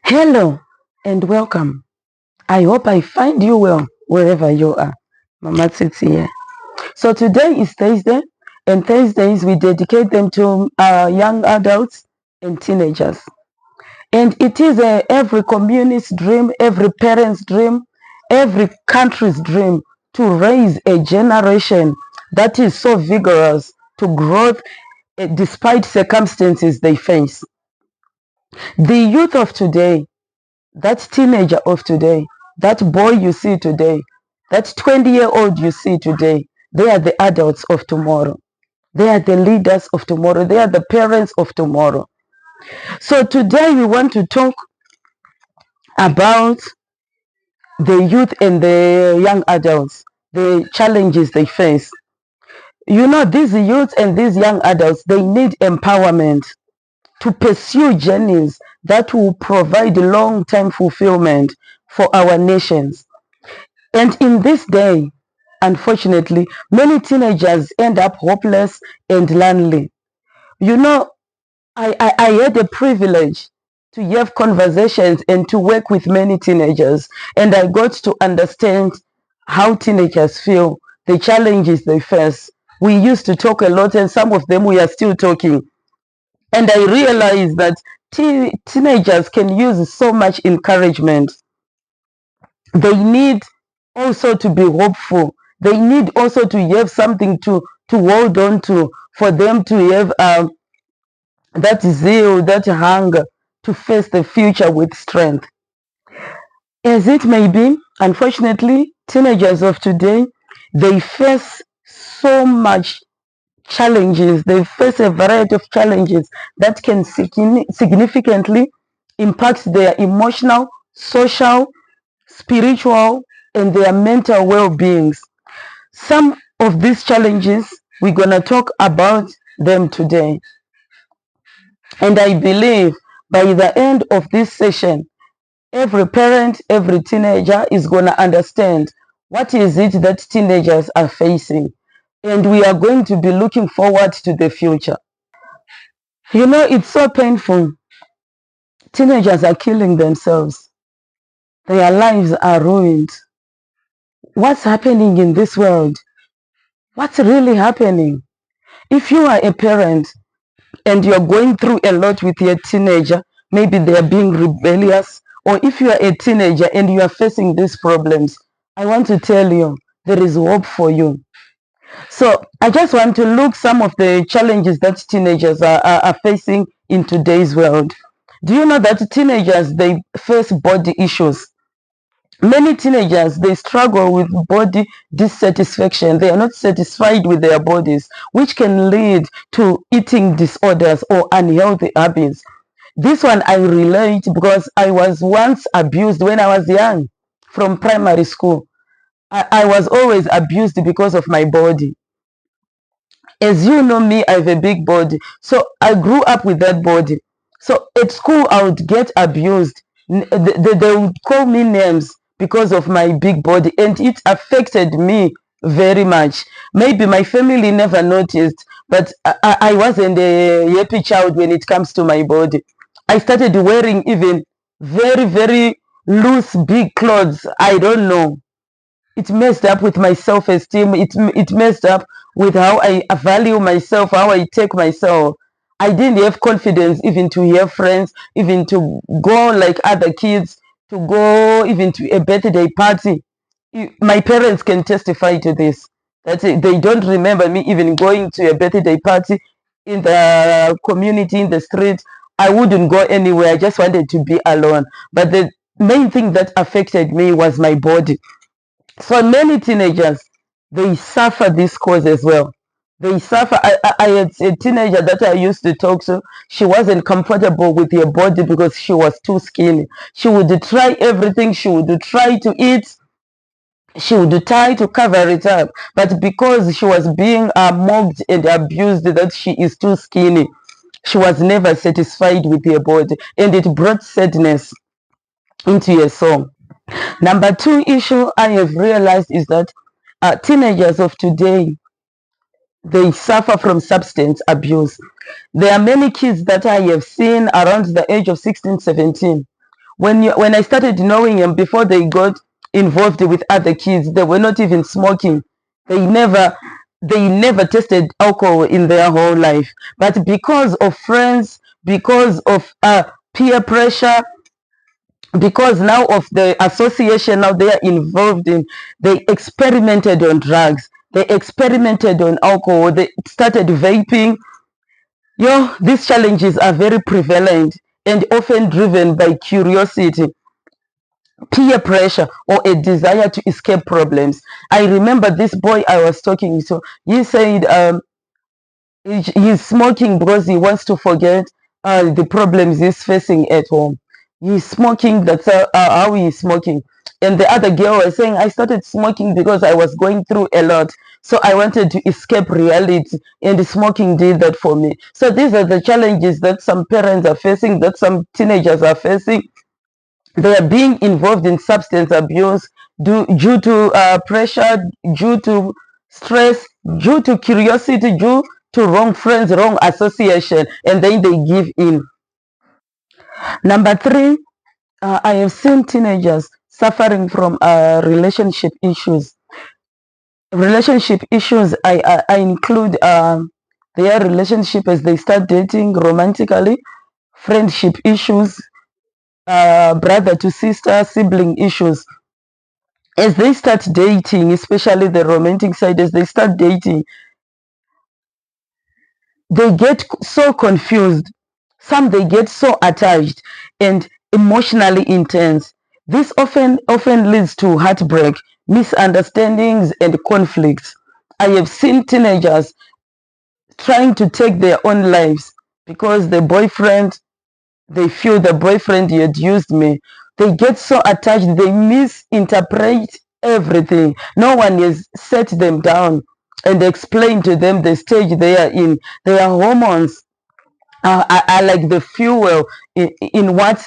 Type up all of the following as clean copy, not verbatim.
Hello and welcome. I hope I find you well wherever you are. Mama Tsitsi here. So today is Thursday, and Thursdays we dedicate them to young adults and teenagers. And it is every community's dream, every parent's dream, every country's dream to raise a generation that is so vigorous to growth despite circumstances they face. The youth of today, that teenager of today, that boy you see today, that 20-year-old you see today, they are the adults of tomorrow. They are the leaders of tomorrow. They are the parents of tomorrow. So today we want to talk about the youth and the young adults, the challenges they face. You know, these youth and these young adults, they need empowerment to pursue journeys that will provide long-term fulfillment for our nations. And in this day, unfortunately, many teenagers end up hopeless and lonely. You know, I had the privilege to have conversations and to work with many teenagers, and I got to understand how teenagers feel, the challenges they face. We used to talk a lot, and some of them we are still talking. And I realized that teenagers can use so much encouragement. They need also to be hopeful. They need also to have something to hold on to, for them to have that zeal, that hunger to face the future with strength. As it may be, unfortunately, teenagers of today, they face so much challenges. They face a variety of challenges that can significantly impact their emotional, social, spiritual, and their mental well-beings. Some of these challenges, we're going to talk about them today. And I believe by the end of this session, every parent, every teenager is going to understand what is it that teenagers are facing. And we are going to be looking forward to the future. You know, it's so painful. Teenagers are killing themselves. Their lives are ruined. What's happening in this world? What's really happening? If you are a parent and you're going through a lot with your teenager, maybe they are being rebellious, or if you are a teenager and you are facing these problems, I want to tell you, there is hope for you. So I just want to look some of the challenges that teenagers are facing in today's world. Do you know that teenagers, they face body issues? Many teenagers, they struggle with body dissatisfaction. They are not satisfied with their bodies, which can lead to eating disorders or unhealthy habits. This one I relate because I was once abused when I was young from primary school. I was always abused because of my body. As you know me, I have a big body. So I grew up with that body. So at school, I would get abused. They would call me names because of my big body, and it affected me very much. Maybe my family never noticed, but I wasn't a happy child when it comes to my body. I started wearing even very, very loose, big clothes. I don't know, it messed up with my self-esteem. It messed up with how I value myself, how I take myself. I didn't have confidence even to have friends, even to go like other kids, to go even to a birthday party. My parents can testify to this, that they don't remember me even going to a birthday party in the community, in the street. I wouldn't go anywhere. I just wanted to be alone. But the main thing that affected me was my body. For many teenagers, they suffer this cause as well. They suffer. I had a teenager that I used to talk to. She wasn't comfortable with her body because she was too skinny. She would try everything. She would try to eat. She would try to cover it up. But because she was being mocked and abused that she is too skinny, she was never satisfied with her body. And it brought sadness into her soul. Number two issue I have realized is that teenagers of today, they suffer from substance abuse. There are many kids that I have seen around the age of 16, 17, when I started knowing them before they got involved with other kids, they were not even smoking. They never tasted alcohol in their whole life. But because of friends, because of peer pressure, because now of the association now they are involved in, they experimented on drugs, they experimented on alcohol, they started vaping. These challenges are very prevalent and often driven by curiosity, peer pressure, or a desire to escape problems. I remember this boy I was talking to, he said he's smoking because he wants to forget the problems he's facing at home. He's smoking, that's how he's smoking. And the other girl was saying, I started smoking because I was going through a lot. So I wanted to escape reality, and smoking did that for me. So these are the challenges that some parents are facing, that some teenagers are facing. They are being involved in substance abuse due to pressure, due to stress, due to curiosity, due to wrong friends, wrong association, and then they give in. Number three, I have seen teenagers suffering from relationship issues. Relationship issues, I include their relationship as they start dating romantically, friendship issues, brother to sister, sibling issues. As they start dating, especially the romantic side, as they start dating, they get so confused. Some they get so attached and emotionally intense. This often leads to heartbreak, misunderstandings, and conflicts. I have seen teenagers trying to take their own lives because they feel the boyfriend had used me. They get so attached, they misinterpret everything. No one has set them down and explained to them the stage they are in. Their hormones are like the fuel in what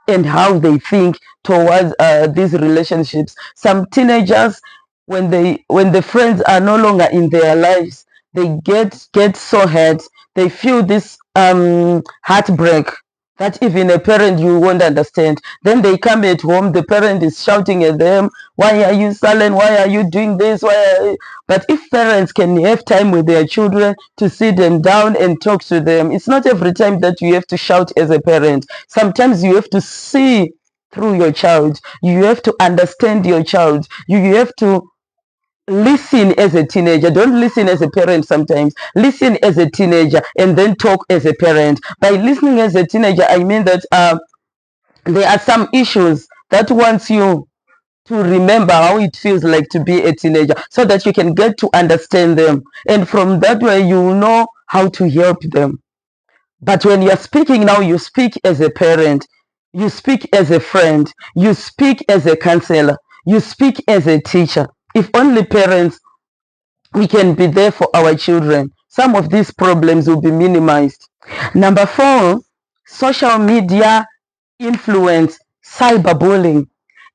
and how they think towards these relationships. Some teenagers, when the friends are no longer in their lives, they get so hurt. They feel this heartbreak that even a parent you won't understand. Then they come at home, the parent is shouting at them, why are you silent? Why are you doing this? But if parents can have time with their children to sit them down and talk to them, it's not every time that you have to shout as a parent. Sometimes you have to see through your child. You have to understand your child. You have to listen as a teenager. Don't listen as a parent sometimes. Listen as a teenager and then talk as a parent. By listening as a teenager, I mean that there are some issues that wants you to remember how it feels like to be a teenager so that you can get to understand them. And from that way, you know how to help them. But when you're speaking now, you speak as a parent, you speak as a friend, you speak as a counselor, you speak as a teacher. If only parents, we can be there for our children, some of these problems will be minimized. Number four, social media influence, cyberbullying.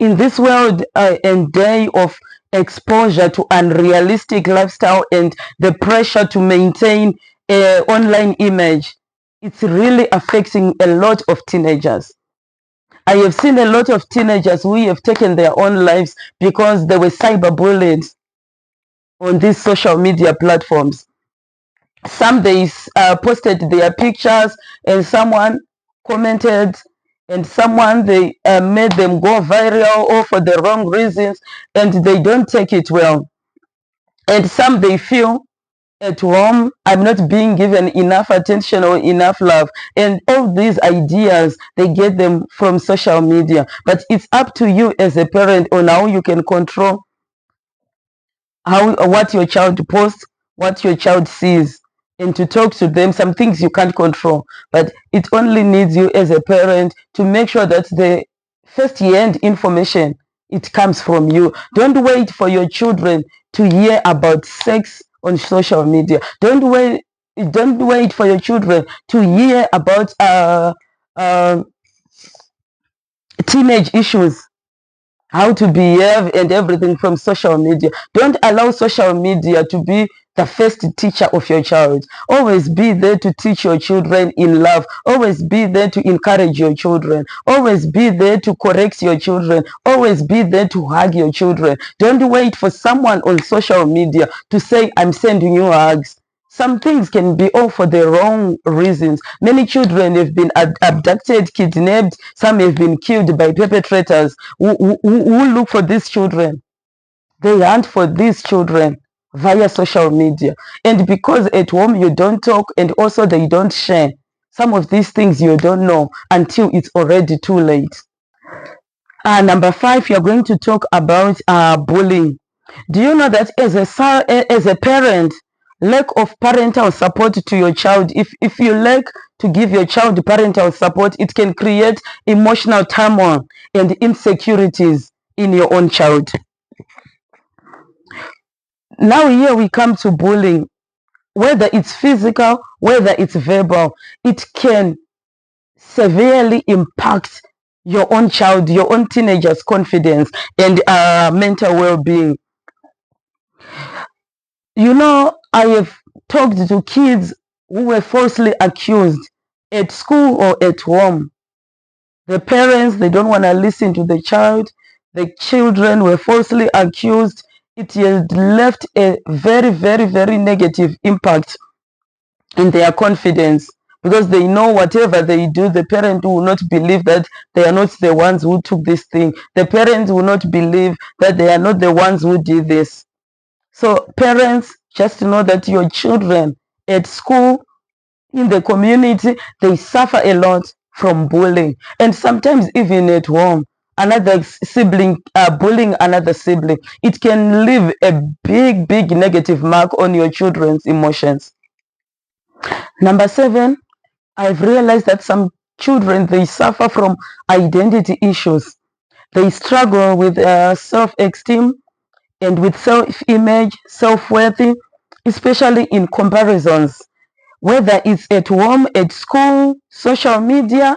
In this world and day of exposure to unrealistic lifestyle and the pressure to maintain an online image, it's really affecting a lot of teenagers. I have seen a lot of teenagers who have taken their own lives because they were cyberbullied on these social media platforms. Some they posted their pictures and someone commented, and someone they made them go viral or for the wrong reasons, and they don't take it well. And some they feel at home I'm not being given enough attention or enough love, and all these ideas they get them from social media. But it's up to you as a parent on how you can control how what your child posts, what your child sees, and to talk to them. Some things you can't control, but it only needs you as a parent to make sure that the first-hand information, it comes from you. Don't wait for your children to hear about sex on social media. Don't wait for your children to hear about uh, teenage issues, how to behave and everything from social media. Don't allow social media to be the first teacher of your child. Always be there to teach your children in love. Always be there to encourage your children. Always be there to correct your children. Always be there to hug your children. Don't wait for someone on social media to say, I'm sending you hugs. Some things can be all for the wrong reasons. Many children have been abducted, kidnapped. Some have been killed by perpetrators who look for these children. They hunt for these children via social media. And because at home you don't talk and also they don't share, some of these things you don't know until it's already too late. Number 5, you're going to talk about bullying. Do you know that as a parent, lack of parental support to your child, if you lack to give your child parental support, it can create emotional turmoil and insecurities in your own child. Now here we come to bullying. Whether it's physical, whether it's verbal, it can severely impact your own child, your own teenager's confidence and mental well-being. You know, I have talked to kids who were falsely accused at school or at home. The parents, they don't want to listen to the child. The children were falsely accused. It has left a very, very, very negative impact in their confidence, because they know whatever they do, the parent will not believe that they are not the ones who took this thing. The parents will not believe that they are not the ones who did this. So parents, just know that your children at school, in the community, they suffer a lot from bullying, and sometimes even at home. Another sibling bullying another sibling, it can leave a big, big negative mark on your children's emotions. Number 7, I've realized that some children, they suffer from identity issues. They struggle with self-esteem and with self-image, self-worth, especially in comparisons. Whether it's at home, at school, social media,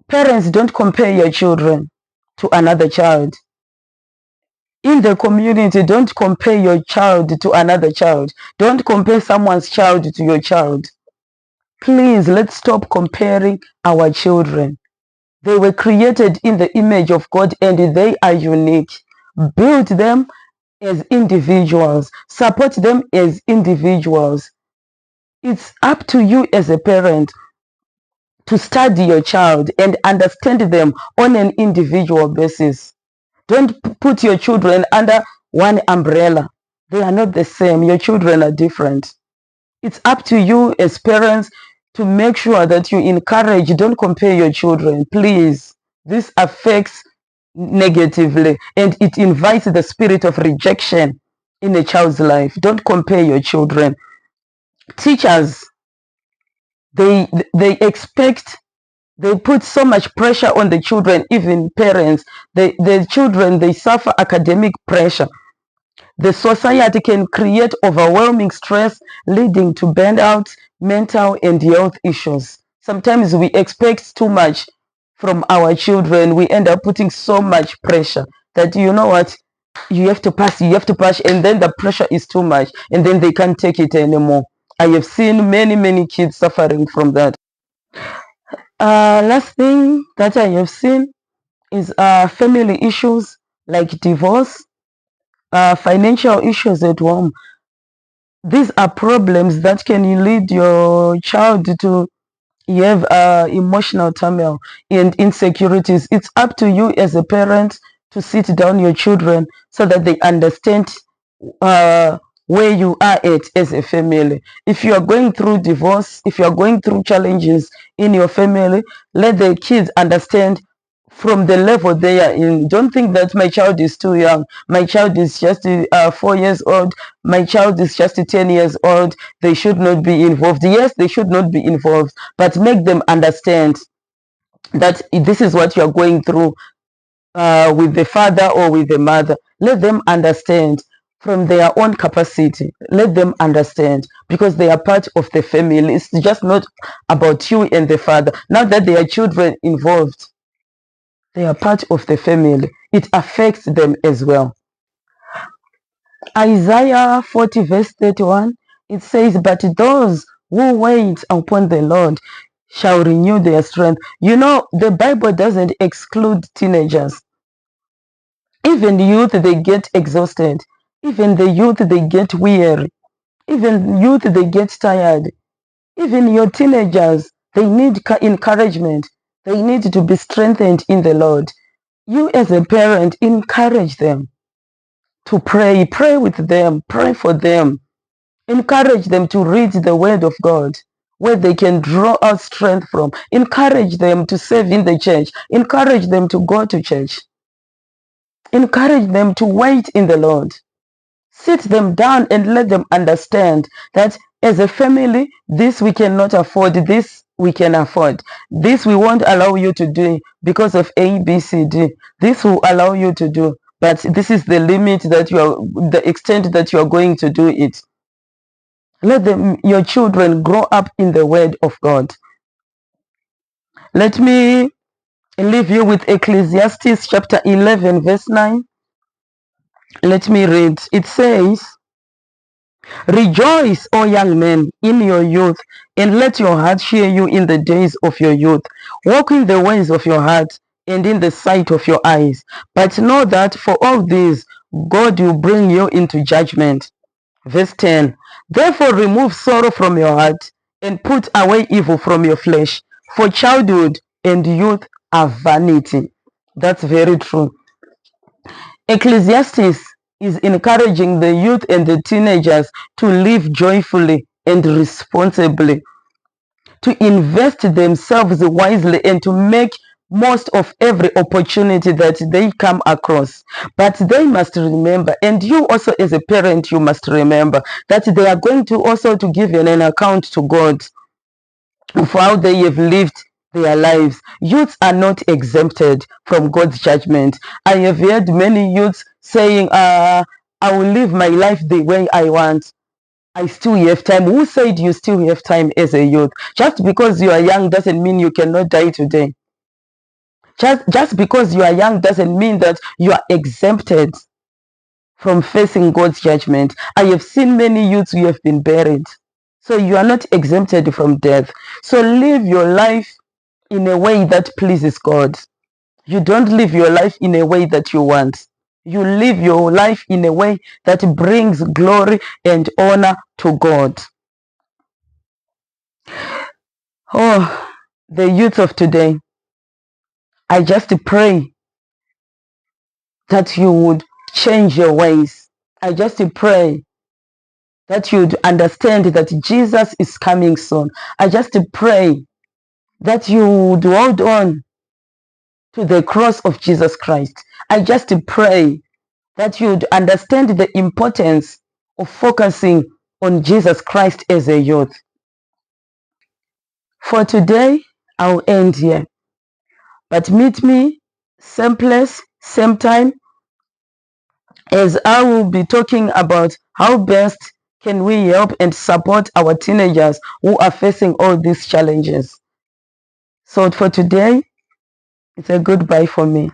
parents, don't compare your children to another child. In the community, don't compare your child to another child. Don't compare someone's child to your child. Please, let's stop comparing our children. They were created in the image of God and they are unique. Build them as individuals. Support them as individuals. It's up to you as a parent to study your child and understand them on an individual basis. Don't put your children under one umbrella. They are not the same. Your children are different. It's up to you as parents to make sure that you encourage, don't compare your children, please. This affects negatively and it invites the spirit of rejection in a child's life. Don't compare your children. Teachers, they expect, they put so much pressure on the children, even parents. The children, they suffer academic pressure. The society can create overwhelming stress, leading to burnout, mental and health issues. Sometimes we expect too much from our children. We end up putting so much pressure that, you know what, you have to pass, and then the pressure is too much, and then they can't take it anymore. I have seen many, many kids suffering from that. Last thing that I have seen is family issues like divorce, financial issues at home. These are problems that can lead your child to have emotional turmoil and insecurities. It's up to you as a parent to sit down your children so that they understand uh, where you are at as a family. If you are going through divorce, if you are going through challenges in your family, let the kids understand from the level they are in. Don't think that my child is too young. My child is just 4 years old. My child is just 10 years old. They should not be involved. Yes, they should not be involved, but make them understand that this is what you are going through with the father or with the mother. Let them understand from their own capacity. Let them understand, because they are part of the family. It's just not about you and the father. Now that there are children involved, they are part of the family. It affects them as well. Isaiah 40 verse 31, it says, but those who wait upon the Lord shall renew their strength. You know, the Bible doesn't exclude teenagers. Even youth, they get exhausted. Even the youth, they get weary. Even youth, they get tired. Even your teenagers, they need encouragement. They need to be strengthened in the Lord. You as a parent, encourage them to pray. Pray with them. Pray for them. Encourage them to read the Word of God, where they can draw out strength from. Encourage them to serve in the church. Encourage them to go to church. Encourage them to wait in the Lord. Sit them down and let them understand that as a family, this we cannot afford, this we can afford. This we won't allow you to do because of A, B, C, D. This will allow you to do, but this is the limit that the extent that you are going to do it. Let your children grow up in the Word of God. Let me leave you with Ecclesiastes chapter 11 verse 9. Let me read. It says, rejoice, O young men, in your youth, and let your heart cheer you in the days of your youth. Walk in the ways of your heart and in the sight of your eyes. But know that for all these, God will bring you into judgment. Verse 10, therefore remove sorrow from your heart and put away evil from your flesh, for childhood and youth are vanity. That's very true. Ecclesiastes is encouraging the youth and the teenagers to live joyfully and responsibly, to invest themselves wisely and to make most of every opportunity that they come across. But they must remember, and you also as a parent, you must remember that they are going to also to give an account to God for how they have lived their lives. Youths are not exempted from God's judgment. I have heard many youths saying, I will live my life the way I want. I still have time. Who said you still have time as a youth? Just because you are young doesn't mean you cannot die today. Just because you are young doesn't mean that you are exempted from facing God's judgment. I have seen many youths who have been buried. So you are not exempted from death. So live your life in a way that pleases God. You don't live your life in a way that you want. You live your life in a way that brings glory and honor to God. Oh, the youth of today, I just pray that you would change your ways. I just pray that you'd understand that Jesus is coming soon. I just pray that you would hold on to the cross of Jesus Christ. I just pray that you'd understand the importance of focusing on Jesus Christ as a youth. For today, I'll end here. But meet me, same place, same time, as I will be talking about how best can we help and support our teenagers who are facing all these challenges. So for today, it's a goodbye for me.